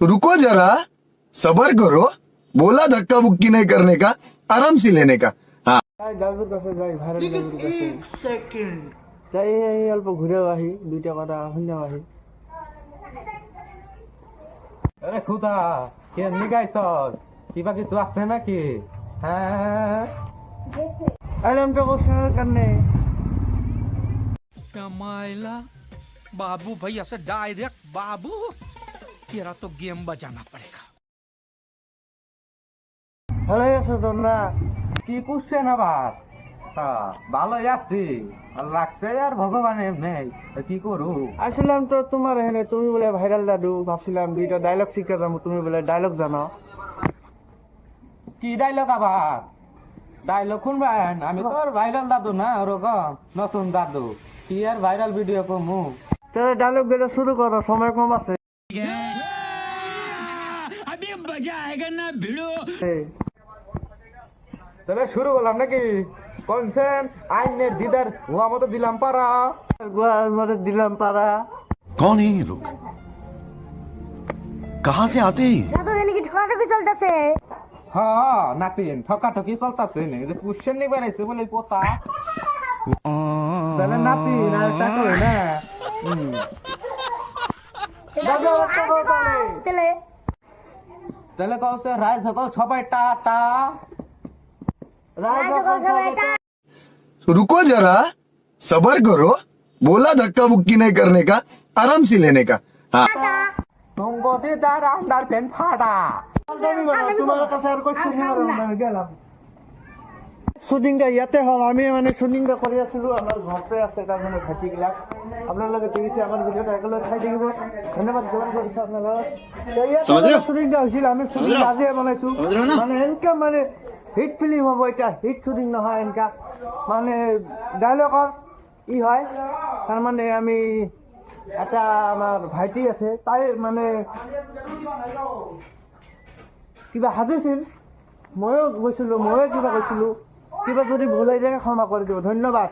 रुको जरा, सबर करो। बोला धक्का बुक्की नहीं करने का, आराम से लेने का। हाँ ডাবুর কাছে যাই ভাইরাল ডাবুর কাছে সেকেন্ড যাই এই অল্প ঘুরেও আহি দুইটা কথা শুনেও আহি আরে খুদা কেমনি গাইছ কিবা কিছু আছে নাকি? হ্যাঁ আইলাম তো কোশ্চেনের কারণে मायला बाबू भाई ऐसे डायरेक्ट बाबू तेरा तो गेम बजाना पड़ेगा। ভালো আছো তোমরা? কি করছেন আবার? ভালোই আছি, আর লাগছে আর ভগবানের নেই, কি করু? আসলাম তো তোমার এখানে, তুমি বলে ভাইরাল দাদু, ভাবছিলাম দুইটা ডায়লগ শিখে যাবো, তুমি বলে ডায়লগ জানো। কি ডাইলগ আবার? ডাইলগ শুনবেন? আমি তো আর ভাইরাল দাদু না, ওরকম নতুন দাদু, কি আর ভাইরাল ভিডিও কমু? তাহলে ডায়লগ দিতে শুরু করো, সময় কম আছে। अभी मजा आएगा ना भिड़ो। তাহলে শুরু করলাম নাকি? কনসেন আইনের দিদার হুয়া মতো দিলাম পারা। গোয়ার মধ্যে দিলাম পারা। कौन है ये लोग? कहाँ से आते हैं? দাদা এদিকে ঠকাঠকি চলতেছে। হ্যাঁ নাতিন ঠকাঠকি চলতেছে নে, যে কোশ্চেন নিয়ে বানাইছে বলে পোতা। তাহলে নাতিন আর টাকা হয় না। দাদু একটা কথা নেই। তেলে তাহলে কওছে রায় সকল সবাই টাটা। রায় যখন সবাই रुको जरा, सबर करो। बोला धक्का बुक्की नहीं करने का, आराम से लेने का। हाँ তুঙ্গ দিদার আন্ডার পেন ফাটা। তোমার কাছে আর কোশ্চেন আমি গেলাম। শুটিংটা ইয়াতে হল, আমি মানে শুটিংটা করে আসলো, আমার ঘরতে আছে, তার মানে ভাটি গেলাম। আপনার লগে দেখেছি আমার ভিডিওটা এগুলো চাই থাকিব, ধন্যবাদ জ্ঞাপন কৰিছো আপনারা। শুটিংটা হৈছিল, আমি শুটিং আজিয়ে বনাইছো, মানে এনেকা মানে হিট ফিল্ম হব, এটা হিট শুটিং নহয়, এনেকা মানে ডায়লগৰ ই হয়। তাৰ মানে আমি এটা আমাৰ ভাইটি আছে, তাই মানে কিবা সাজিছিল, ময়ো গৈছিলো, ময়ো কিবা কৈছিলো, কিবা যদি ভুল হৈ যায় ক্ষমা কৰি দিব, ধন্যবাদ।